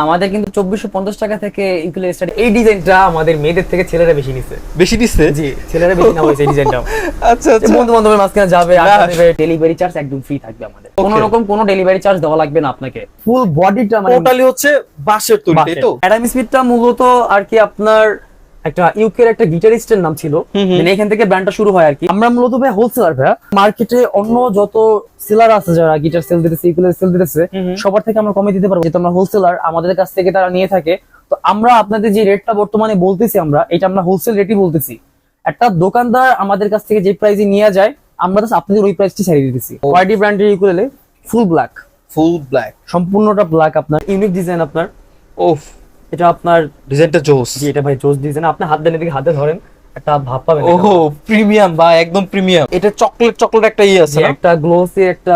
আমাদের কিন্তু 2450 টাকা থেকে ইউকুলেলে স্টার্ট। এই ডিজাইনটা আমাদের মেয়েদের থেকে ছেলেরা বেশি নিচ্ছে। বেশি দিচ্ছে? জি, ছেলেরা বেশি নাও হইছে এই ডিজাইনটা। আচ্ছা আচ্ছা। বন্ধু বান্ধবের মাঝখানে যাবে, আড্ডা দেবে, ডেলিভারি চার্জ একদম ফ্রি থাকবে আমাদের। কোনো রকম কোনো ডেলিভারি চার্জ দেওয়া লাগবে না আপনাকে। ফুল বডিটা মানে টোটালি হচ্ছে বাঁশের তৈরি, তাই তো? অ্যাডাম স্মিথটা মূলত আর কি আপনার একটা ইউকের একটা গিটারিস্টের নাম ছিল, মানে এখান থেকে ব্র্যান্ডটা শুরু হয় আর কি। আমরা মূলত ভাই হোলসেলার ভাই, মার্কেটে অন্য যত সেলার আছে যারা গিটার সেল দিতেছে, ইউকুলেলে সেল দিতেছে, সবার থেকে আমরা কমে দিতে পারবো, যেহেতু আমরা হোলসেলার, আমাদের কাছ থেকে তারা নিয়ে থাকে। তো আমরা আপনাদের যে রেটটা বর্তমানে বলতেছি, আমরা এটা আমরা হোলসেল রেটই বলতেছি। একটা দোকানদার আমাদের কাছ থেকে যে প্রাইসে নিয়ে যায়, আমরা আপনাদের ওই প্রাইসটি ছাড়িয়ে দিতেছি। ওয়াইডি ব্র্যান্ডের ukulele full black, full black, সম্পূর্ণটা ব্ল্যাক, আপনার ইউনিক ডিজাইন আপনার। ওফ, এটা আপনার ডিজাইনটা জোস। জি, এটা ভাই জোস ডিজাইন। আপনি হাত দেন, এদিকে হাতে ধরেন, একটা ভাব পাবেন। ওহো, প্রিমিয়াম বা একদম প্রিমিয়াম। এটা চকলেট চকলেট একটা আছে না? একটা গ্লোসি একটা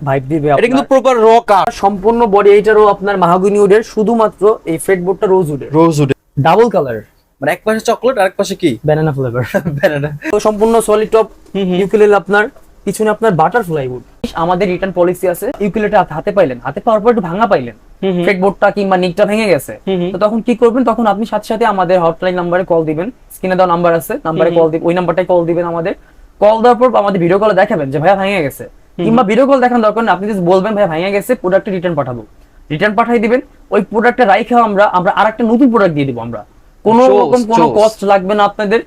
ভাইব দিবে। এটা কিন্তু প্রপার র কাট। সম্পূর্ণ বডি এইটারও আপনার মাহাগনি উডের, শুধুমাত্র এই ফ্রেটবোর্ডটা রোজ উডের। রোজ উড, ডাবল কালার, মানে এক পাশে চকলেট আর এক পাশে কি ব্যানানা ফ্লেভার। ব্যানানা। তো সম্পূর্ণ সলিড টপ ইউকুলেলে আপনার, পিছনে আপনার বাটারফ্লাই উড। আমাদের রিটার্ন পলিসি আছে। ইউকুলেলেটা হাতে পাইলেন, হাতে পাওয়ার পর একটু ভাঙা পাইলেন, ফ্রেটবোর্ডটা কিংবা নিকটা ভেঙে গেছে, তো তখন কি করবেন? তখন আপনি সাথে সাথে আমাদের হটলাইন নাম্বারে কল দিবেন। স্ক্রিনে দেওয়া নাম্বার আছে, নাম্বারে কল দিবেন, ওই নাম্বারটাই কল দিবেন আমাদের। কল দেওয়ার পর আমাদের ভিডিও কলে দেখাবেন যে ভাইয়া ভেঙে গেছে, কিংবা ভিডিও কল দেখান দরকার না, আপনি জাস্ট বলবেন ভাইয়া ভেঙে গেছে, প্রোডাক্টে রিটার্ন পাঠাবো। রিটার্ন পাঠিয়ে দিবেন। ওই প্রোডাক্টটা রাইখে আমরা আরেকটা নতুন প্রোডাক্ট দিয়ে দিব। আমরা কোনো রকম কোনো কস্ট লাগবে না আপনাদের।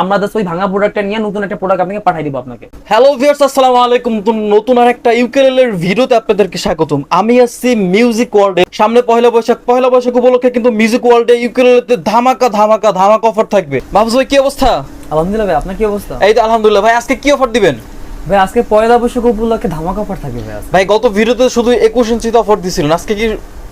আমরা জাস্ট ওই ভাঙা প্রোডাক্টটা নিয়ে নতুন একটা প্রোডাক্ট আপনাকে পাঠিয়ে দিব আপনাকে। হ্যালো ভিউয়ার্স, আসসালামু আলাইকুম। নতুন আর একটা ইউকেলেলের ভিডিওতে আপনাদেরকে স্বাগতম। আমি আছি মিউজিক ওয়ার্ল্ডে। সামনে পয়লা বৈশাখ উপলক্ষে কিন্তু মিউজিক ওয়ার্ল্ডে ইউকেলেলেতে ধামাকা অফার থাকবে। মাহফুজ ভাই, কি অবস্থা? আলহামদুলিল্লাহ ভাই, আপনার কি অবস্থা? এই তো আলহামদুলিল্লাহ। ভাই আজকে কি অফার দিবেন? ভাই আজকে পয়লা বৈশাখ উপলক্ষে ধামাকা অফার থাকবে ভাই। ভাই গত ভিডিওতে শুধু 21 ইঞ্চিতে অফার দিছিলেন, আজকে কি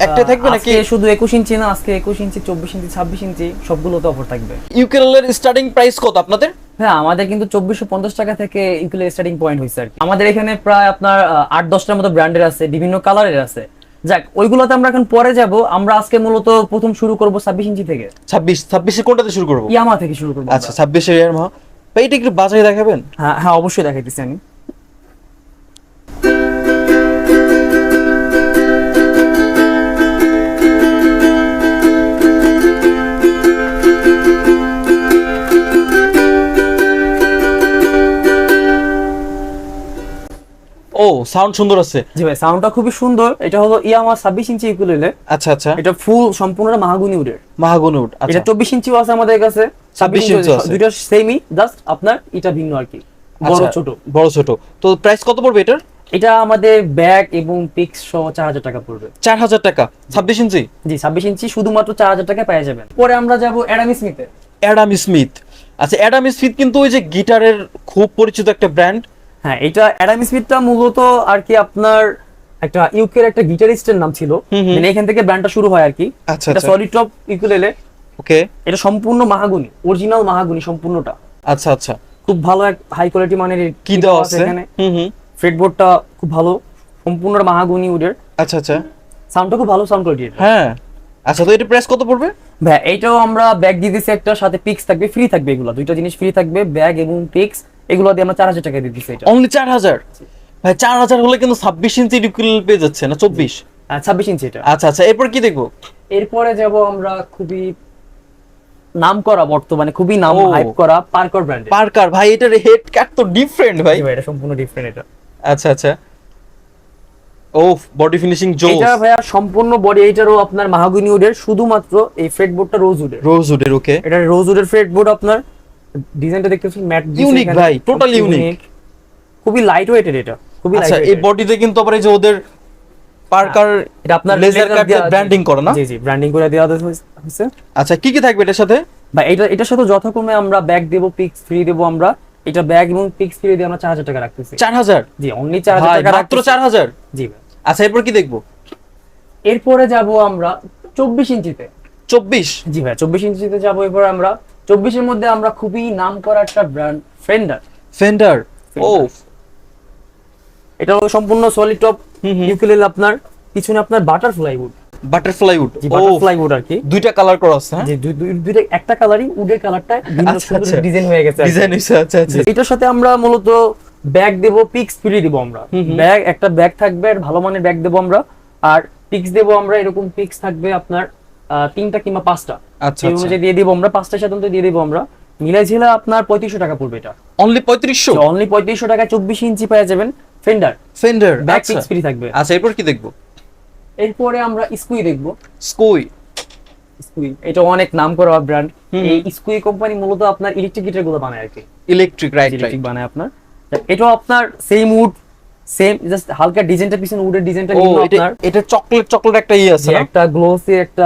একটাই থাকবে নাকি? আজকে শুধু 21 ইঞ্চি না, আজকে 21 ইঞ্চি, 24 ইঞ্চি, 26 ইঞ্চি সবগুলোতে অফার থাকবে। ইউকেলেলের স্টার্টিং প্রাইস কত আপনাদের? হ্যাঁ, আমাদের কিন্তু 2450 টাকা থেকে ইউকেলেলে স্টার্টিং পয়েন্ট হইছে আর কি। আমাদের এখানে প্রায় আপনার 8-10টার মতো ব্র্যান্ডের আছে, বিভিন্ন কালারের আছে। যাক, ওইগুলোতে আমরা এখন পরে যাব। আমরা আজকে মূলত প্রথম শুরু করব 26 ইঞ্চি থেকে। 26 এর কোনটাতে শুরু করব? ইয়ামা থেকে শুরু করব। আচ্ছা, 26 এর ইয়ামাহা। ভাই এটা একটু বাজারে দেখাবেন? হ্যাঁ হ্যাঁ, অবশ্যই দেখাইতেছি আমি। ও, সাউন্ড সুন্দর আছে। জি ভাই, সাউন্ডটা খুবই সুন্দর। এটা হলো ইয়ামা 26 ইঞ্চি ইউকুলেলে। আচ্ছা আচ্ছা। এটা ফুল সম্পূর্ণ মাহাগনি উডের। মাহাগনি উড। এটা 24 ইঞ্চিও আছে আমাদের কাছে, 26 ইঞ্চি আছে। দুইটা সেমই, জাস্ট আপনার এটা ভিন্ন আর কি, বড় ছোট। বড় ছোট। তো প্রাইস কত পড়বে এটার? এটা আমাদের ব্যাগ এবং পিক্স সহ 4000 টাকা পড়বে। 4000 টাকা 26 ইঞ্চি? জি, 26 ইঞ্চি শুধুমাত্র 4000 টাকায় পেয়ে যাবেন। পরে আমরা যাব অ্যাডাম স্মিথে। Adam Smith. আচ্ছা, অ্যাডাম স্মিথ কিন্তু ওই যে গিটারের খুব পরিচিত একটা ব্র্যান্ড। হ্যাঁ, এটা অ্যাডাম স্মিথটা মূলত আর কি আপনার একটা ইউকের একটা গিটারিস্টের নাম ছিল, মানে এখান থেকে ব্র্যান্ডটা শুরু হয় আর কি। আচ্ছা এটা আচ্ছা। Solid top ukulele. ওকে। এটা সম্পূর্ণ মাহাগনি, অরিজিনাল মাহাগনি সম্পূর্ণটা। আচ্ছা আচ্ছা। খুব ভালো এক হাই কোয়ালিটি মানের কি দেওয়া আছে এখানে। হুম। ফ্রেটবোর্ডটা খুব ভালো, সম্পূর্ণ মাহাগনি উডের। আচ্ছা আচ্ছা। সাউন্ডটা খুব ভালো সাউন্ড কোয়ালিটি। হ্যাঁ। আচ্ছা, তো এটা প্রাইস কত পড়বে? ভাই এইটাও আমরা ব্যাগ দিয়ে দিছি, একটা সাথে পিক্স থাকবে, ফ্রি থাকবে। এগুলো দুইটা জিনিস ফ্রি থাকবে, ব্যাগ এবং পিক্স। এগুলো দিয়ে আমরা 4000 টাকা দিয়ে দিছি। এটা অনলি 4000? ভাই 4000 হলে কিন্তু 26 ইঞ্চি ইউকেলেলে পেয়ে যাচ্ছে না 24? 26 ইঞ্চি এটা। আচ্ছা আচ্ছা। এরপর কি দেখবো? এরপরে যাব আমরা খুবই নাম করা, বর্তমানে খুবই নাম হাইপ করা পার্কার ব্র্যান্ড। পার্কার। ভাই এটার হেড কাট তো ডিফারেন্ট ভাই। ভাই এটা সম্পূর্ণ ডিফারেন্ট এটা। আচ্ছা আচ্ছা। ও, বডি ফিনিশিং জোস। এটা ভাইয়া সম্পূর্ণ বডি এইটারও আপনার মাহাগনি উডের, শুধুমাত্র এই ফ্রেটবোর্ডটা রোজ উডের। রোজ উডের। ওকে। এটা রোজ উডের ফ্রেটবোর্ড। আপনার ডিজাইনটা দেখতেছেন ম্যাট, ইউনিক ভাই, টোটালি ইউনিক। খুবই লাইট ওয়েটেড এটা, খুবই লাইট। আচ্ছা, এই বডিতে কিন্তু আবার এই যে ওদের পার্কার এটা আপনার লেজার কাট দিয়ে ব্র্যান্ডিং করা না? জি জি, ব্র্যান্ডিং করে দেওয়া হয়েছে। আচ্ছা, কি কি থাকবে এটার সাথে? ভাই এটার সাথে যথাক্রমে আমরা ব্যাগ দেব, পিক্স ফ্রি দেব আমরা। এটা ব্যাগ এবং পিক্স ফ্রি দিয়ে আমরা 4000 টাকা রাখতেছি। 4000? জি, অনলি 4000 টাকা মাত্র 4000? জি ভাই। আচ্ছা, এরপর কি দেখবো? এরপরে যাব আমরা 24 ইঞ্চিতে। 24? জি ভাই, 24 ইঞ্চিতে যাব। এরপর আমরা 24 এর মধ্যে আমরা খুবই নাম করা একটা ব্র্যান্ড ফেন্ডার। ফেন্ডার। ও, এটা সম্পূর্ণ সলিড টপ ইউকেলেলে। আপনার পিছনে আপনার বাটারফ্লাই উড। Butterfly wood. জি, বাটারফ্লাই উড আর কি। দুইটা কালার করা আছে? হ্যাঁ, জি, দুইটা একটা কালারই, উডের কালারটা ভিন্ন সুন্দর ডিজাইন হয়ে গেছে। ডিজাইন হইছে। আচ্ছা আচ্ছা। এটার সাথে আমরা মূলত ব্যাগ দেব, পিক্স ফ্রি দেব আমরা। ব্যাগ একটা ব্যাগ থাকবে, আর ভালো মানের ব্যাগ দেব আমরা। আর পিক্স দেবো আমরা, এরকম পিক্স থাকবে আপনার 3টা কিংবা 5টা। আচ্ছা এই আচ্ছা অনুযায়ী দিয়ে দিব আমরা, 5টার সাথে তো দিয়ে দিব আমরা। মিলাই ঝিলা আপনার 3500 টাকা পড়বে এটা। অনলি 3500? অনলি 3500 টাকায় 24 ইঞ্চি পেয়ে যাবেন ফেন্ডার। ফেন্ডার, ব্যাক আচ্ছা পিক্স ফ্রি থাকবে। আচ্ছা, এরপর কি দেখবো? এরপরে আমরা স্কুই দেখবো। স্কুই, স্কুই এটা অনেক নাম করা ব্র্যান্ড। এই স্কুই কোম্পানি মূলত আপনার ইলেকট্রিক গিটার গুলো বানায় আর কি। Electric, right right. ইলেকট্রিক বানায় আপনার। এটাও আপনার সেম উড, সেম জাস্ট হালকা ডিজাইনটা পিছনে উডের ডিজাইনটা ও নিয়ে এটা আপনার এটা চকলেট চকলেট একটা আছে না? একটা গ্লোসি একটা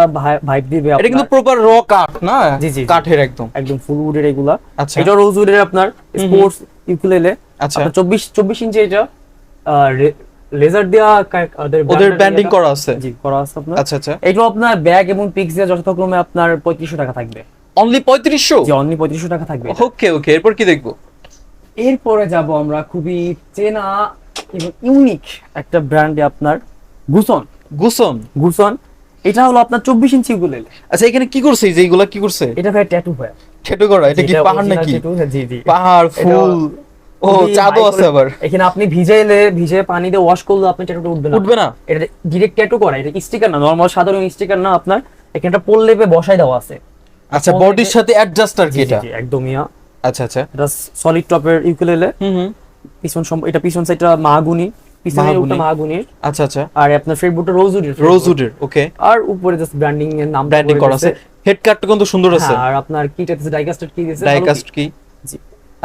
ভাইব দিবে এটা কিন্তু আপনার। প্রপার র কাঠ না? জি, জি, জি। কাঠের একদম একদম ফুল উডের এগুলা। আচ্ছা। এটা রোজ উডের আপনার স্পোর্টস ইউকুলেলে। আচ্ছা। আপনার 24 ইঞ্চি এটা লেজার দেয়া ওদের ব্যান্ডিং করা আছে? জি, করা আছে আপনার। আচ্ছা আচ্ছা। এটা আপনার ব্যাগ এবং পিক্স দেয়া যথাক্রমে আপনার 3500 টাকা থাকবে। অনলি 3500? জি, অনলি 3500 টাকা থাকবে এটা। ওকে ওকে, এরপর কি দেখবো? এরপরে যাব আমরা খুবই চেনা এবং ইউনিক একটা ব্র্যান্ডে আপনার গুসন। গুসন? গুসন এটা হলো আপনার 24 ইঞ্চি ইউকুলেলে। আচ্ছা, এখানে কি করছে এই যে এইগুলা কি করছে? এটা ভাই ট্যাটু ভাই। ঠেটো করা? এটা কি যেটা পাহাড় original নাকি? tattoo, জি জি। পাহাড়, ফুল, ও খুবই চাঁদও high আছে করে- আবার। এখানে আপনি ভিজে পানি দিয়ে ওয়াশ করলে আপনি ট্যাটুটা উঠবে না। উঠবে না? এটা ডাইরেক্ট ট্যাটু করা, এটা স্টিকার না, নরমাল সাধারণ স্টিকার না আপনার। এখানটা পল্লেপে বসাই দেওয়া আছে। আচ্ছা, বডির সাথে অ্যাডজাস্ট আর কি জি, এটা? জি, একদমই। আচ্ছা আচ্ছা। এটা সলিড টপের ইউকুলেলে। হুম। এটা পিছন সাইডটা মাহাগুনি, পিছনে ওটা মাহাগুনির। আচ্ছা আচ্ছা। আর আপনার ফ্রেমবোর্ডটা রোজউডের। রোজউডের, ওকে। আর উপরে জাস্ট ব্র্যান্ডিং এর নাম ব্র্যান্ডিং করা আছে। হেড কাটটা কিন্তু সুন্দর আছে। আর আপনার কিটা আছে ডাইকাস্টেড কি দিয়েছে? ডাইকাস্ট কি? জি।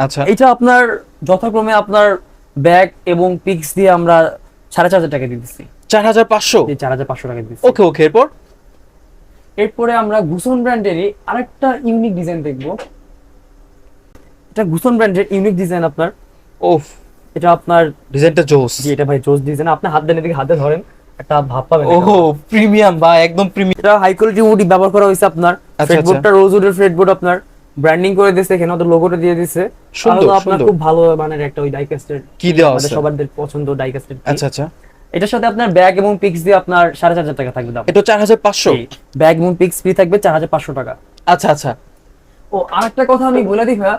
আচ্ছা। এটা আপনার যথাক্রমে আপনার ব্যাগ এবং পিক্স দিয়ে আমরা 4500 টাকা দিতেছি। 4500? 4500 টাকা দিতেছি। ওকে ওকে, এরপর? এরপরে আমরা গুসন ব্র্যান্ডেরই আরেকটা ইউনিক ডিজাইন দেখবো। এটা গুসন ব্র্যান্ডের ইউনিক ডিজাইন আপনার। ওফ, এটা আপনার ডিজাইনটা জোস। জি, এটা ভাই জোস ডিজাইন। আপনি হাত দেন, এদিকে হাতে ধরেন, একটা ভাব পাবেন। ওহো, প্রিমিয়াম বা একদম প্রিমিয়াম। এটা হাই কোয়ালিটি উড ব্যবহার করা হয়েছে আপনার। আচ্ছা, ফ্রেটবোর্ডটা রোজউডের ফ্রেটবোর্ড আপনার ব্র্যান্ডিং করে দিয়েছে, এখানে ওদের লোগোটা দিয়ে দিয়েছে। সুন্দর, আর আপনার সুন্দর। খুব ভালো মানের একটা ওই ডাইকাস্টেড কি দেওয়া আমাদের আছে? সবার পছন্দ ডাইকাস্টেড। আচ্ছা আচ্ছা। এটার সাথে আপনার ব্যাগ এবং পিক্স দিয়ে আপনার 4500 টাকা থাকবে দাম। এটা 4500? ব্যাগ এবং পিক্স ফ্রি থাকবে 4500 টাকা। আচ্ছা আচ্ছা। ও আরেকটা কথা আমি বলে দিই ভাইয়া,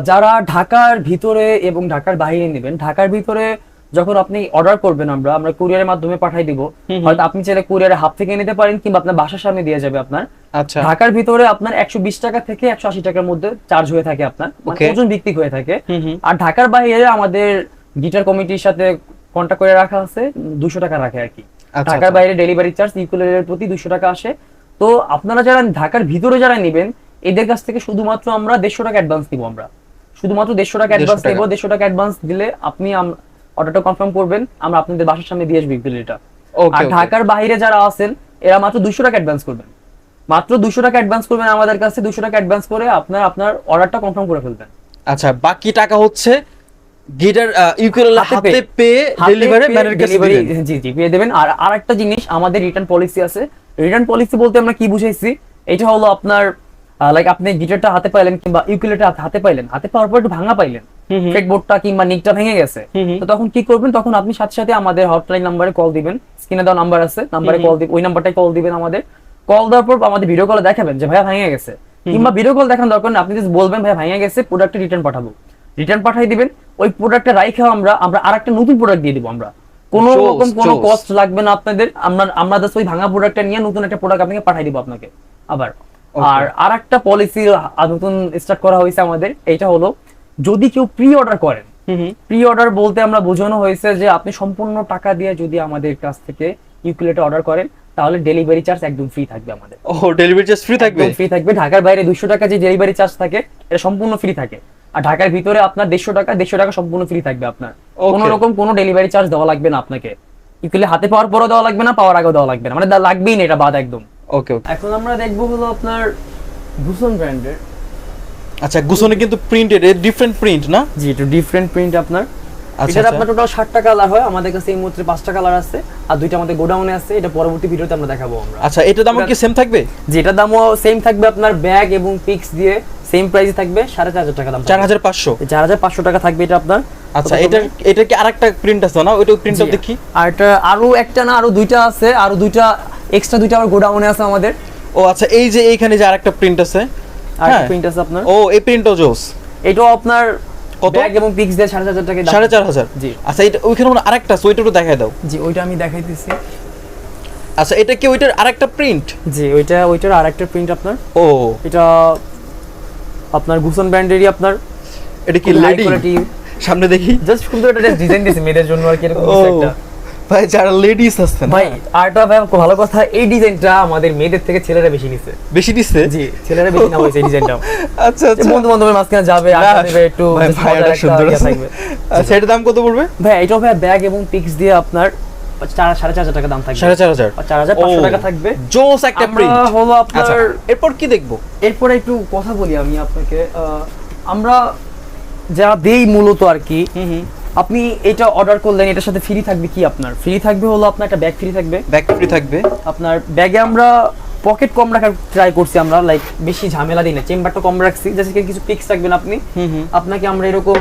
যারা ঢাকার ভিতরে এবং ঢাকার বাইরে নেবেন, ঢাকার ভিতরে যখন আপনি অর্ডার করবেন আমরা কুরিয়ারের মাধ্যমে পাঠাই দিব। হয়তো আপনি চাইলে কুরিয়ারে হাফ থেকে নিতে পারেন কিংবা আপনার বাসার সামনে দিয়ে যাবে আপনার। আচ্ছা। ঢাকার ভিতরে আপনার 120 টাকা থেকে 180 টাকার মধ্যে চার্জ হয়ে থাকে আপনার, মানে Okay. ওজন ভিত্তিক হয়ে থাকে। হুম। আর ঢাকার বাইরে আমাদের গিটার কমিটির সাথে কন্ট্যাক্ট করে রাখা আছে, 200 টাকা রাখে আর কি। আচ্ছা, ঢাকার আচ্ছা। বাইরে ডেলিভারি চার্জ ইকুয়ালের প্রতি 200 টাকা আসে। তো আপনারা যারা ঢাকার ভিতরে যারা নেবেন, এদের কাছ থেকে শুধুমাত্র আমরা 150 টাকা অ্যাডভান্স দিব। আমরা শুধুমাত্র 150 টাকা অ্যাডভান্স 150 দেব। 150 টাকা অ্যাডভান্স দিলে আপনি অর্ডারটা কনফার্ম করবেন, আমরা আপনাদের বাসার সামনে দিয়ে আসবো ইকুয়ালটা। ওকে আর ওকে। ঢাকার বাইরে যারা আছেন, এরা মাত্র 200 টাকা অ্যাডভান্স করবেন। মাত্র 200 টাকা অ্যাডভান্স করবেন আমাদের কাছে। 200 টাকা অ্যাডভান্স করে আপনার অর্ডারটা কনফার্ম করে ফেলবেন। আচ্ছা, বাকি টাকা হচ্ছে গিটার ইউকুলেলে হাতে পেয়ে ডেলিভারি ম্যানের কাছে দিবেন? জি জি, পেয়ে দেবেন। আর আরেকটা জিনিস, আমাদের রিটার্ন পলিসি আছে। রিটার্ন পলিসি বলতে আমরা কি বুঝাইছি, এটা হলো আপনার লাইক আপনি গিটারটা হাতে পাইলেন কিংবা ইউকুলেটা হাতে পাইলেন, হাতে পাওয়ার পর একটু ভাঙা পাইলেন, ফ্রেটবোর্ডটা কিংবা নিকটা ভেঙে গেছে, তো তখন কি করবেন? তখন আপনি সাথে সাথে আমাদের হটলাইন নাম্বারে কল দিবেন। স্ক্রিনে দেওয়া নাম্বার আছে, নাম্বারে কল দিবেন, ওই নাম্বারটাই কল দিবেন আমাদের। কল দেওয়ার পর আমাদের ভিডিও কলে দেখাবেন যে ভাইয়া ভেঙে গেছে, কিংবা ভিডিও কল দেখান দরকার না, আপনি জাস্ট বলবেন ভাইয়া ভেঙে গেছে, প্রোডাক্টে রিটার্ন পাঠাবো। রিটার্ন পাঠিয়ে দিবেন। ওই প্রোডাক্টটা রাইখে আমরা আরেকটা নতুন প্রোডাক্ট দিয়ে দিব। আমরা কোনো Chose, রকম কোনো chose. কস্ট লাগবে না আপনাদের। আমরা জাস্ট ওই ভাঙা প্রোডাক্টটা নিয়ে নতুন একটা প্রোডাক্ট আপনাকে পাঠিয়ে দিব আপনাকে আবার। আর আরেকটা পলিসি নতুন স্টার্ট করা হয়েছে আমাদের, এটা হলো যদি কেউ প্রি অর্ডার করেন, প্রি অর্ডার বলতে আমরা বোঝানো হয়েছে যে আপনি সম্পূর্ণ টাকা দিয়ে যদি আমাদের কাছ থেকে ইউকুলেটর অর্ডার করেন, তাহলে ডেলিভারি চার্জ একদম ফ্রি থাকবে আমাদের। ও, ডেলিভারি চার্জ ফ্রি থাকবে? ফ্রি থাকবে। ঢাকার বাইরে 200 টাকা যে ডেলিভারি চার্জ থাকে, এটা সম্পূর্ণ ফ্রি থাকে। আর ঢাকার ভিতরে আপনার 150 টাকা সম্পূর্ণ ফ্রি থাকবে আপনার। কোনো রকম কোনো ডেলিভারি চার্জ দেওয়া লাগবে না আপনাকে। ইকুলে হাতে পাওয়ার পরও দেওয়া লাগবে না, পাওয়ার আগেও দেওয়া লাগবে না, মানে লাগবেই না, এটা বাদ একদম। ওকে ওকে। এখন আমরা দেখবো হলো আপনার গুসন ব্র্যান্ডের। আচ্ছা, গুসনে কিন্তু প্রিন্টেড, ডিফারেন্ট প্রিন্ট না? জি, একটু ডিফারেন্ট প্রিন্ট আপনার। আচ্ছা, এটা আপনার টোটাল 60টা কালার হয়। আমাদের কাছে এই মুহূর্তে 5টা কালার আছে, আর 2টা আমাদের গোডাউনে আছে। এটা পরবর্তী ভিডিওতে আমরা দেখাবো আমরা। আচ্ছা, এটার দাম কি সেম থাকবে? যেটা দামও সেম থাকবে আপনার, ব্যাগ এবং পিক্স দিয়ে সেম প্রাইসে থাকবে। 4500 টাকা দাম। 4500? 4500 টাকা থাকবে এটা আপনার। আচ্ছা, এটা কি আরেকটা প্রিন্ট আছে না? ওইটা প্রিন্টটা জি, দেখি। আর এটা আরো একটা না, আরো 2টা আছে, আরো 2টা এক্সট্রা 2টা আবার গোডাউনে আছে আমাদের। ও আচ্ছা, এই যে এইখানে যে আরেকটা প্রিন্ট আছে, আর হ্যাঁ প্রিন্ট আছে আপনার। ও, এই প্রিন্টও জোস। এটাও আপনার কত? ব্যাগ এবং পিক্স দিয়ে 4500 টাকা দাম। 4500? জি। আচ্ছা, এটা ওইখানে মনে হয় আরেকটা আছে, ওইটা একটু দেখায় দাও। জি, ওইটা আমি দেখাইতেছি। আচ্ছা, এটা কি ওইটার আরেকটা প্রিন্ট? জি, ওইটার আরেকটা প্রিন্ট আপনার। ও, এটা আপনার গুসন ব্র্যান্ডেরই আপনার। এটা কি লেডি? সামনে দেখি। জাস্ট সুন্দর একটা ডিজাইন দিয়েছে মেয়েদের জন্য আর কি, এরকম ও কিছু একটা। ভাই, যারা লেডিস আছেন ভাই আরেকটা ভাই ভালো কথা, এই ডিজাইনটা আমাদের মেয়েদের থেকে ছেলেরা বেশি নিছে। বেশি দিচ্ছে? জি, ছেলেরা বেশি না হয়েছে এই ডিজাইনটা। আচ্ছা আচ্ছা, বন্ধু বান্ধবের মাঝখানে যাবে, আড্ডা দেবে, একটু ভাই just ভাইটা মজার একটা সুন্দর ইয়ে আছে। থাকবে। আচ্ছা, এটার দাম কত পড়বে? ভাই এটা ভাই ব্যাগ এবং পিক্স দিয়ে আপনার 4,500 টাকা দাম থাকবে। 4,500 4,500 টাকা থাকবে। জোস একটা প্রিন্ট আমরা হলো আপনার। আচ্ছা, এরপর কি দেখবো? এরপরে একটু কথা বলি আমি আপনাকে। আমরা যা দেই মূলত আর কি, আপনি এটা অর্ডার করলেন, এটার সাথে ফ্রি থাকবে কি আপনার? ফ্রি থাকবে হলো আপনার একটা ব্যাগ ফ্রি থাকবে। ব্যাক ফ্রি থাকবে। আপনার ব্যাগে আমরা পকেট কম রাখার ট্রাই করছি আমরা, লাইক বেশি ঝামেলা দিই না, চেম্বারটা কম রাখছি। জাস্ট কিছু পিক্স থাকবেন আপনি, আপনাকে আমরা এরকম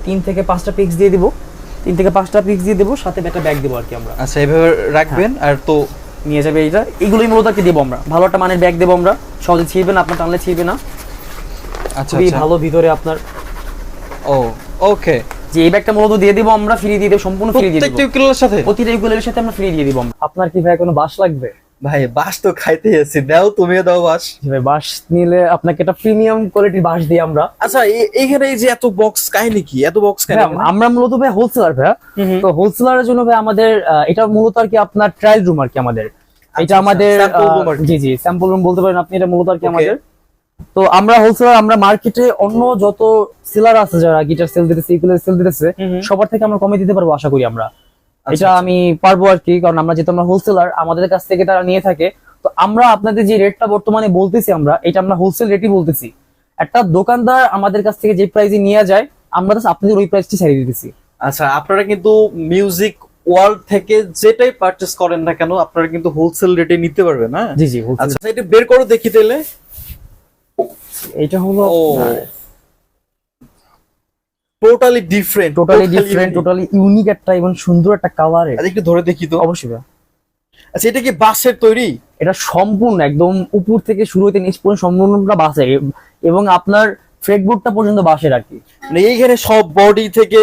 3 থেকে 5টা পিক্স দিয়ে দিব, 3 থেকে 5টা পিক্স দিয়ে দেবো, সাথে একটা ব্যাগ দেবো আর কি আমরা। আচ্ছা, এইভাবে রাখবেন আর তো নিয়ে যাবে এইটা, এইগুলোই মূলত আর কি দেবো আমরা। ভালো একটা মানের ব্যাগ দেবো আমরা, সহজে ছিঁড়বে না, আপনার টানলে ছিঁড়বে না। আচ্ছা খুবই আচ্ছা, ভালো ভিতরে আপনার। ও ওকে, যে এই ব্যাগটা মূলত দিয়ে দিব আমরা, ফ্রি দিয়ে দেবো, সম্পূর্ণ ফ্রি দিয়ে প্রত্যেকটা দেবো। ইউকেলেলের সাথে? প্রতিটা ইউকুলেলের সাথে আমরা ফ্রি দিয়ে দিব আমরা। আপনার কি ভাই কোনো বাঁশ লাগবে? ভাই বাস তো খাইতে আছি, দাও, তুমিও দাও বাস। জি ভাই, বাঁশ নিলে আপনাকে একটা প্রিমিয়াম কোয়ালিটির বাঁশ দিই আমরা। আচ্ছা, এইখানে এই যে এত বক্স কাহিনী কি? এত বক্স ভাই, কাহিনী? আমরা মূলত ভাই হোলসেলার ভাই। তো হোলসেলারের জন্য ভাই আমাদের এটা মূলত আর কি আপনার ট্রায়াল রুম আর কি আমাদের। এটা আমাদের sample room আর কি। জি জি, স্যাম্পল রুম বলতে পারেন আপনি, এটা মূলত আর কি Okay. আমাদের। তো আমরা হোলসেলার, আমরা মার্কেটে অন্য যত সেলার আছে যারা গিটার সেল দিতেছে, ইকুলেলের সেল দিতেছে, সবার থেকে আমরা কমে দিতে পারবো আশা করি আমরা। এটা আমি পারবো আর কি, কারণ আমরা যেহেতু আমরা হোলসেলার, আমাদের কাছ থেকে তারা নিয়ে থাকে। তো আমরা আপনাদের যে রেটটা বর্তমানে বলতেছি আমরা, এটা আমরা হোলসেল রেটই বলতেছি। একটা দোকানদার আমাদের কাছ থেকে যে প্রাইসে নিয়ে যায়, আমরা তো আপনাদের ওই প্রাইসটি ছাড়িয়ে দিতেছি। আচ্ছা, আপনারা কিন্তু মিউজিক ওয়ার্ল্ড থেকে যেটাই পারচেজ করেন না কেন, আপনারা কিন্তু হোলসেল রেটে নিতে পারবেন। হ্যাঁ জি জি, wholesale। আচ্ছা, এটা বের করো দেখি তাহলে। এটা হলো ও, টোটালি ডিফারেন্ট, টোটালি ইউনিক একটা এবং সুন্দর একটা কালারে। আচ্ছা, একটু ধরে দেখি তো। অবশ্যই ভাই। আচ্ছা, এটা কি বাঁশের তৈরি? এটা সম্পূর্ণ একদম উপর থেকে শুরু হতে নিচ পর্যন্ত সম্পূর্ণটা বাঁশের, এবং আপনার ফ্রেটবোর্ডটা পর্যন্ত বাঁশের আর কি। মানে এইখানে সব বডি থেকে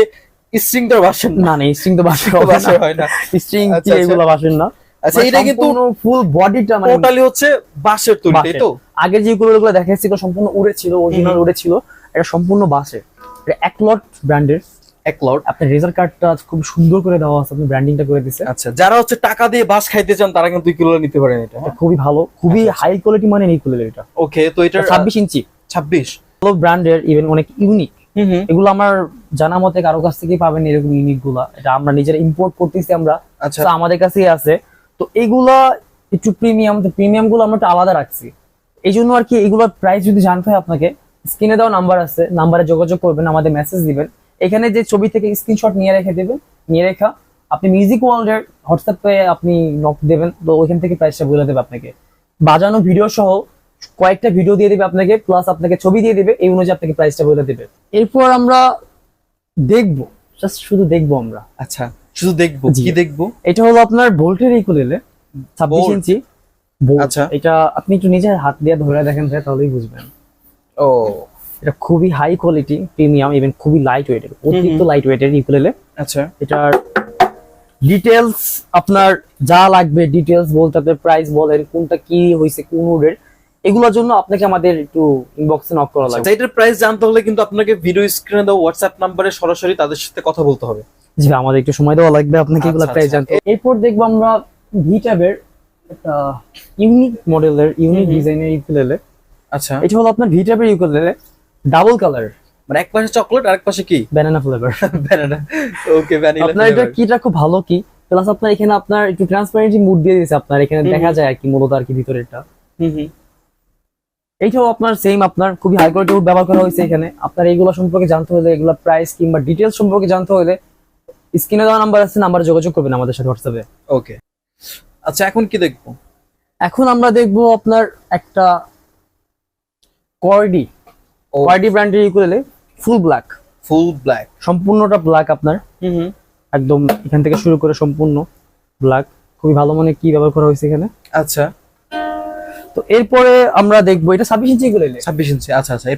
স্ট্রিংটা বাঁশের না? না না, স্ট্রিং তো বাঁশের বাঁশের হয় না। স্ট্রিং আচ্ছা, কি আচ্ছা। এগুলো বাঁশের না। আচ্ছা, এটা কিন্তু ফুল বডিটা মানে টোটালি হচ্ছে বাঁশের তৈরি, তাই বাঁশের। তো? আগে যে গুলো দেখাচ্ছি সম্পূর্ণ উড়ে ছিল, অরিজিনাল উড়ে ছিল, এটা সম্পূর্ণ বাঁশের। এটা একলট ব্র্যান্ডের। এক লট। আপনার রেজার কার্ডটা খুব সুন্দর করে দেওয়া আছে, আপনি ব্র্যান্ডিংটা করে দিছে। আচ্ছা, যারা হচ্ছে টাকা দিয়ে বাস খাইতে চান তারা কিন্তু 2 কিলো নিতে পারেন এটা। এটা খুবই ভালো, খুবই হাই কোয়ালিটি মানে এই কুলের এটা। ওকে, তো এটা 26 ইঞ্চি 26। ভালো ব্র্যান্ডের, ইভেন অনেক ইউনিক। এগুলো আমার জানা মতে কারো কাছ থেকে পাবেন এরকম ইউনিক গুলা। এটা আমরা নিজেরা ইম্পোর্ট করতেছি আমরা, আচ্ছা, তো আমাদের কাছেই আছে। তো এইগুলা একটু প্রিমিয়াম, তো প্রিমিয়াম গুলো আমরা একটু আলাদা রাখছি। এই জন্য আর কি এগুলোর প্রাইস যদি জানতে হয় আপনাকে, স্ক্রিনে দেওয়া নাম্বার আছে, নাম্বারে যোগাযোগ করবেন, আমাদের মেসেজ দিবেন। এখানে যে ছবি থেকে স্ক্রিনশট নিয়ে রেখে দেবেন, নিয়ে রেখা আপনি মিউজিক ওয়ার্ল্ডের হোয়াটসঅ্যাপে আপনি নক দেবেন, তো ওইখান থেকে প্রাইসটা বলে দেবে আপনাকে। বাজানো ভিডিও সহ কয়েকটা ভিডিও দিয়ে দেবে আপনাকে, প্লাস আপনাকে ছবি দিয়ে দেবে, এই অনুযায়ী আপনাকে প্রাইসটা বলে দেবে। এরপর আমরা দেখবো, জাস্ট শুধু দেখবো আমরা। আচ্ছা, শুধু দেখবো? জি। কি দেখবো? এটা হলো আপনার ভোল্টের ইকুলেলে 26 Volt। ইঞ্চি Volt। আচ্ছা। এটা আপনি একটু নিজের হাত দিয়ে ধরে দেখেন ভাই, তাহলেই বুঝবেন। ও, এটা খুবই হাই কোয়ালিটি, প্রিমিয়াম, ইভেন খুবই লাইট ওয়েটের, অতিরিক্ত লাইট ওয়েটের ইকুলেলে। আচ্ছা, এটার ডিটেলস আপনার যা লাগবে, ডিটেলস বলতে আপনার প্রাইস বলেন, কোনটা কি হয়েছে, কোন উডের, এগুলোর জন্য আপনাকে আমাদের একটু ইনবক্সে নক করা লাগবে। আচ্ছা, এটার প্রাইস জানতে হলে কিন্তু আপনাকে ভিডিও স্ক্রিনে দেওয়া হোয়াটসঅ্যাপ নাম্বারে সরাসরি তাদের সাথে কথা বলতে হবে। জি, আমাদের একটু সময় দেওয়া লাগবে আপনাকে এগুলো আচ্ছা, প্রাইস আচ্ছা। জানতে। এরপর দেখবো আমরা ভি ট্যাবের একটা ইউনিক মডেলের, ইউনিক ডিজাইনের ইউকুলেলে। আচ্ছা, এটা হলো আপনার ভি ট্যাবের ইউকুলেলে, ডাবল কালার, মানে এক পাশে চকলেট আর এক পাশে কি? Banana flavour. ব্যানানা। ওকে, ভ্যানিলা। আপনার এটা কিটা খুব ভালো কি, প্লাস আপনার এখানে আপনার একটু ট্রান্সপারেন্সি মুড দিয়ে দিয়েছে, আপনার এখানে দেখা যায় আর কি মূলত আর কি ভিতরেরটা। এইটাও আপনার সেম, আপনার খুবই হাই কোয়ালিটি উড ব্যবহার করা হয়েছে এখানে। আপনার এইগুলো সম্পর্কে জানতে হলে, এগুলো প্রাইস কিংবা ডিটেলস সম্পর্কে জানতে হলে স্ক্রিনে দেওয়া নাম্বার আছে, নাম্বারে যোগাযোগ করবেন আমাদের সাথে হোয়াটসঅ্যাপে। ওকে, আচ্ছা, এখন কি দেখবো? এখন আমরা দেখবো আপনার একটা কর্ডি ব্র্যান্ডের ukulele, full black, full black, সম্পূর্ণটা ব্ল্যাক আপনার, একদম এখান থেকে শুরু করে সম্পূর্ণ ব্ল্যাক। খুবই ভালো মানে কি ব্যবহার করা হয়েছে এখানে। আচ্ছা, তো এরপরে আমরা দেখবো এটা 26 ইঞ্চি ইকুলেলে। 26 ইঞ্চি। আচ্ছা আচ্ছা,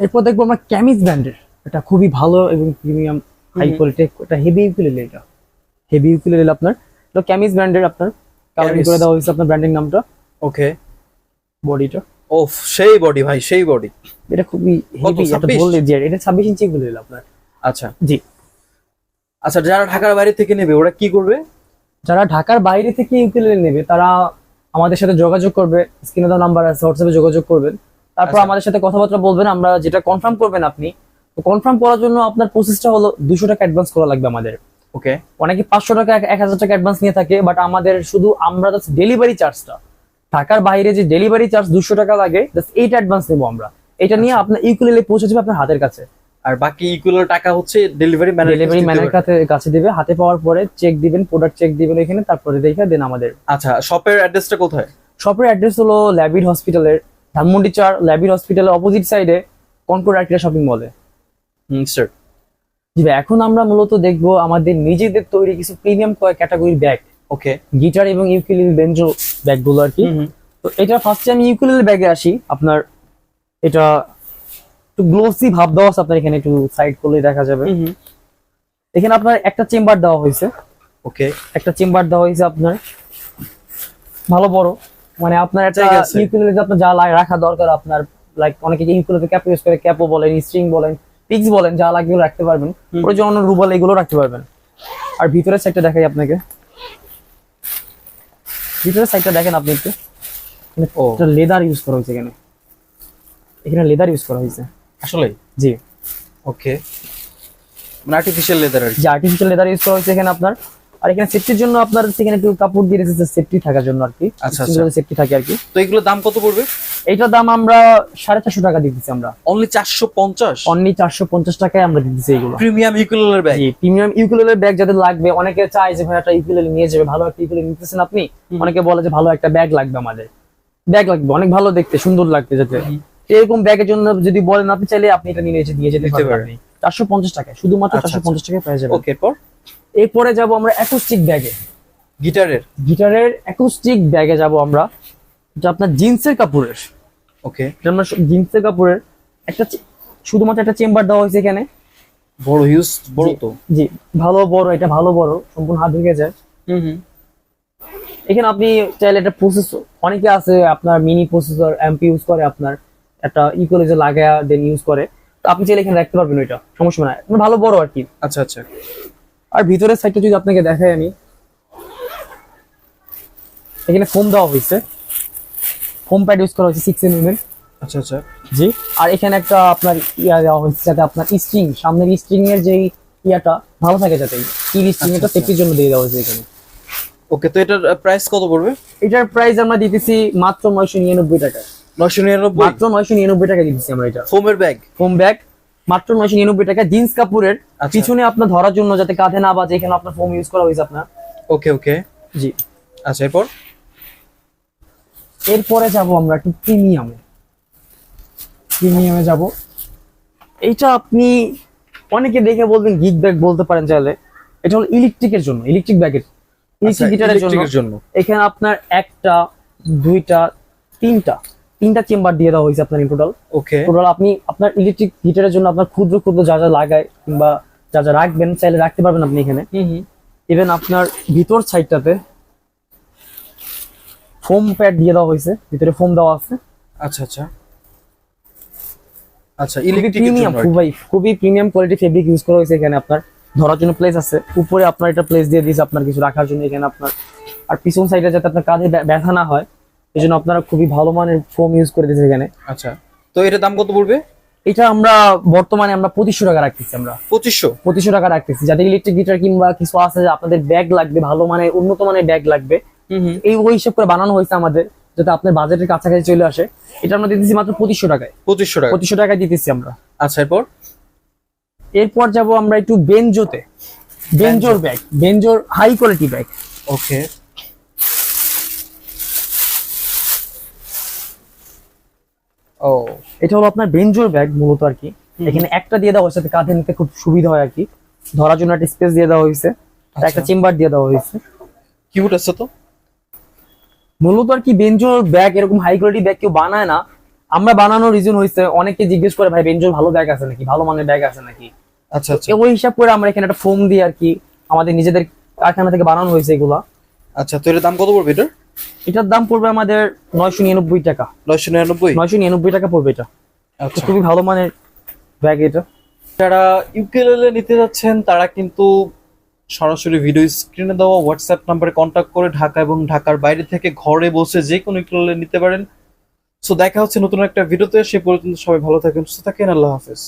এরপর দেখবো আমরা ক্যামিজ ব্র্যান্ডের, এটা খুবই ভালো এবং প্রিমিয়াম হাই কোয়ালিটি, এটা হেভি ইউকুলেলে। এটা হেভি ইউকুলেলে আপনার এটা ক্যামিজ ব্র্যান্ডের আপনার কালারিং Camis। করে দেওয়া হয়েছে আপনার ব্র্যান্ডিং নামটা, ওকে। বডিটা। ওফ, সেই বডি ভাই, সেই বডি। এটা খুবই কত, হেভি, এটা 26? বললে যে এটা 26 ইঞ্চি গুলো আপনার। আচ্ছা জি, আচ্ছা, যারা ঢাকার বাইরে থেকে নেবে ওরা কি করবে? যারা ঢাকার বাইরে থেকে ইউকেলেলে নেবে তারা আমাদের সাথে যোগাযোগ করবে, স্ক্রিনে দেওয়া নাম্বার আছে, হোয়াটসঅ্যাপে যোগাযোগ করবেন। তারপর আচ্ছা। আমাদের সাথে কথাবার্তা বলবেন, আমরা যেটা কনফার্ম করবেন আপনি, তো কনফার্ম করার জন্য আপনার প্রসেসটা হলো 200 টাকা অ্যাডভান্স করা লাগবে আমাদের। ওকে, অনেকে 500 টাকা 1000 টাকা অ্যাডভান্স নিয়ে থাকে, বাট আমাদের শুধু আমরা জাস্ট ডেলিভারি চার্জটা, ঢাকার বাইরে যে ডেলিভারি চার্জ 200 টাকা লাগে, জাস্ট এইটা অ্যাডভান্স নেবো আমরা। এটা নিয়ে আপনার ইউকেলেলে পৌঁছে যাবে আপনার হাতের কাছে। আর বাকি ইকুয়াল টাকা হচ্ছে ডেলিভারি ডেলিভারি ম্যানের কাছে দেবে, হাতে পাওয়ার পরে চেক দিবেন, প্রোডাক্ট চেক দিবেন এখানে, তারপরে দেখে দেন আমাদের। আচ্ছা, শপের অ্যাড্রেসটা কোথায়? শপের অ্যাড্রেস হলো ল্যাবিড হসপিটালের ধানমন্ডি 4, ল্যাবিড হসপিটালের অপোজিট সাইডে কনকর্ড আর্কিটা শপিং মলে। স্যার। জি ভাই, এখন আমরা মূলত দেখবো আমাদের নিজেদের তৈরি কিছু প্রিমিয়াম ক্যাটাগরির ব্যাগ, ওকে। গিটার এবং ইউকেলেলে বেঞ্জো ব্যাগগুলো আর কি। তো এটা ফার্স্টে আমি ইউকেলেলে ব্যাগে আসি। আপনার এটা একটু গ্লোসি ভাব দেওয়া আছে, আপনার এখানে একটু সাইড করলে দেখা যাবে। এখানে আপনার একটা চেম্বার দেওয়া হয়েছে, ওকে। একটা চেম্বার দেওয়া হয়েছে আপনার ভালো বড়, মানে আপনার একটা ঠিক আছে। ইউকেলেলে আপনার যা রাখা দরকার আপনার, লাইক অনেকে ইউকেলেলে ক্যাপ ইউজ করে, ক্যাপও বলেন, স্ট্রিং বলেন, পিক্স বলেন, যা লাগবে এগুলো রাখতে পারবেন। প্রয়োজন রুবাল এগুলো রাখতে পারবেন। আর ভিতরের সাইডটা দেখাই আপনাকে, ভিতরের সাইডটা দেখেন আপনি একটু, ও, লেদার ইউজ করা হয়েছে এখানে, এখানে লেদার ইউজ করা হয়েছে। আসলে জি, ওকে, মানে আর্টিফিশিয়াল লেদার আর কি। যে আর্টিফিশিয়াল লেদার ইউজ করা হয়েছে এখানে আপনার। আর এখানে সেফটির জন্য আপনার সেখানে একটু কাপড় দিয়ে রেখেছে, সেফটি থাকার জন্য আর কি, আচ্ছা, আচ্ছা। সেফটি থাকে আর কি। তো এগুলোর দাম কত পড়বে? এইটার দাম আমরা 450 টাকা দিতেছি আমরা, অনলি 450? অনলি 450 টাকায় আমরা দিতেছি এগুলো। প্রিমিয়াম ইকুয়ালের ব্যাগ। জি, প্রিমিয়াম ইউকেলেলে ব্যাগ যাদের লাগবে, অনেকে চায় যে ভাই একটা ইউকেলেলে নিয়ে যাবে, ভালো একটা ইউকেলেলে নিতেছেন আপনি, অনেকে বলে যে ভালো একটা ব্যাগ লাগবে, আমাদের ব্যাগ লাগবে অনেক ভালো দেখতে, সুন্দর লাগতে যাতে, এরকম ব্যাগের জন্য যদি বলেন আপনি, চাইলে আপনি এটা নিয়ে যেতে পারবেন। 450 টাকায়, শুধুমাত্র আচ্ছা, 450 টাকায় পেয়ে যাবেন। ওকে, এরপর এরপরে যাব আমরা অ্যাকোস্টিক ব্যাগে, গিটারের। গিটারের অ্যাকোস্টিক ব্যাগে যাব আমরা, এটা আপনার জিন্সের কাপড়ের, ওকে। এটা আমরা জিন্সের কাপড়ের একটা শুধুমাত্র একটা চেম্বার দেওয়া হয়েছে এখানে। বড় হিউজ, বড় তো। জি, ভালো বড়, এটা ভালো বড়, সম্পূর্ণ হাত ঢুকে যায়। এখানে আপনি চাইলে একটা প্রসেসর, অনেকে আছে আপনার মিনি প্রসেসর এমপি ইউজ করে, আপনার একটা ইকুয়ালাইজার লাগায়া দেন ইউজ করে, তো আপনি চাইলে এখানে রাখতে পারবেন, ওইটা সমস্যা নাই, ভালো বড় আর কি। আচ্ছা, আচ্ছা। আর ভিতরের সাইডটা যদি আপনাকে দেখাই আমি, এখানে ফোম দেওয়া হয়েছে, ফোম প্যাড ইউজ করা হয়েছে 6 mm এর। আচ্ছা, আচ্ছা। জি, আর এখানে একটা আপনার ইয়া দেওয়া হয়েছে যাতে আপনার স্ট্রিং, সামনের স্ট্রিং এর যেই ইয়াটা ভালো থাকে, যাতে কিল স্ট্রিং এটা সেফটির জন্য দিয়ে দেওয়া হয়েছে এখানে। ওকে, তো এটার প্রাইস কত পড়বে? এটার প্রাইস আমরা দিতেছি মাত্র 999 টাকা, 999? মাত্র 999 টাকা দিতেছি আমরা এটা। ফোমের ব্যাগ। ফোম ব্যাগ মাত্র 999 টাকা, জিন্স কাপড়ের, আচ্ছা। পিছনে আপনার ধরার জন্য যাতে কাঁধে না বাজে, এখানে আপনার ফোম ইউজ করা হয়েছে আপনার। ওকে, ওকে। জি, আচ্ছা, এরপর এরপরে যাব আমরা একটু প্রিমিয়ামে, প্রিমিয়ামে যাব। এইটা আপনি অনেকে দেখে বলবেন গিগ ব্যাগ বলতে পারেন চাইলে, এটা হলো ইলেকট্রিকের জন্য, ইলেকট্রিক ব্যাগের, ইলেকট্রিক গিটারের জন্য। এখানে আপনার একটা, দুইটা, তিনটা চেম্বার দিয়ে দেওয়া হয়েছে আপনার টোটাল। ওকে। টোটাল আপনি আপনার ইলেকট্রিক গিটারের জন্য আপনার ক্ষুদ্র ক্ষুদ্র যা যা লাগায় কিংবা যা যা রাখবেন চাইলে রাখতে পারবেন আপনি এখানে। ইভেন আপনার ভিতর সাইডটাতে ফোম প্যাড দিয়ে দেওয়া হয়েছে, ভিতরে ফোম দেওয়া আছে। আচ্ছা, আচ্ছা। আচ্ছা, প্রিমিয়াম, খুবই প্রিমিয়াম কোয়ালিটি ফেব্রিক ইউজ করা হয়েছে এখানে। আপনার ধরার জন্য প্লেস আছে, উপরে আপনার এটা প্লেস দিয়ে দিয়েছে আপনার কিছু রাখার জন্য এখানে আপনার। আর পিছন সাইডে যাতে আপনার কাঁধে ব্যথা না হয়, এই জন্য আপনারা খুবই ভালো মানের ফোম ইউজ করে দিয়েছে এখানে। আচ্ছা, তো এটার দাম কত পড়বে? এটা আমরা বর্তমানে আমরা 2500 টাকা রাখতেছি, আমরা 2500 টাকা রাখতেছি, যাতে ইলেকট্রিক গিটার কিংবা কিছু আছে যে আপনাদের ব্যাগ লাগবে, ভালো মানের উন্নত মানের ব্যাগ লাগবে, এই ওই হিসাব করে বানানো হয়েছে আমাদের, যাতে আপনার বাজেটের কাছাকাছি চলে আসে। এটা আমরা দিতেছি মাত্র 2500 টাকায়, 2500 টাকায় দিতেছি আমরা। আচ্ছা, এরপর যাব আমরা একটু বেঞ্জোতে, বেঞ্জোর ব্যাগ, বেঞ্জোর হাই কোয়ালিটি ব্যাগ। ওকে। ও, এটা হলো আপনার বেঞ্জোর ব্যাগ মূলত আর কি। এখানে একটা দিয়ে দেওয়া হয়েছে যাতে কাঁধে নিতে খুব সুবিধা হয় আর কি, ধরার জন্য একটা স্পেস দিয়ে দেওয়া হয়েছে, একটা চেম্বার দিয়ে দেওয়া হয়েছে। কিউট আছে তো। মূলত আর কি বেঞ্জোর ব্যাগ, এরকম হাই কোয়ালিটি ব্যাগ কেউ বানায় না, আমরা বানানোর রিজন হয়েছে অনেকে জিজ্ঞেস করে ভাই বেঞ্জোর ভালো ব্যাগ আছে নাকি, ভালো মানের ব্যাগ আছে নাকি। আচ্ছা, আচ্ছা। ওই হিসাব করে আমরা এখানে একটা ফোম দিয়ে আর কি আমাদের নিজেদের কারখানা থেকে বানানো হয়েছে এগুলা। আচ্ছা, তো এর দাম কত পড়বে এটার? এটার দাম পড়বে আমাদের 999 টাকা। 999? 999 টাকা পড়বে এটা। আচ্ছা, খুবই ভালো মানের ব্যাগ এটা। যারা ইউকেলেলে নিতে যাচ্ছেন তারা কিন্তু সরাসরি ভিডিও স্ক্রিনে দেওয়া হোয়াটসঅ্যাপ নাম্বারে কন্ট্যাক্ট করে ঢাকা এবং ঢাকার বাইরে থেকে ঘরে বসে যে কোনো ইউকেলেলে নিতে পারেন। সো দেখা হচ্ছে নতুন একটা ভিডিওতে, সে পর্যন্ত সবাই ভালো থাকেন, সুস্থ থাকেন, আল্লাহ হাফেজ।